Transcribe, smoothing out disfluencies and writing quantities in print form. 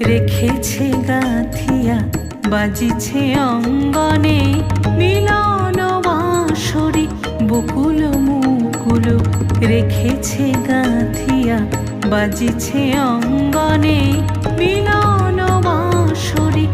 রেখেছে গাথিয়া বাজিছে অঙ্গনে মিলন বাঁশরি বকুল মুকুল রেখেছে গাথিয়া বাজিছে অঙ্গনে মিলন বাঁশরি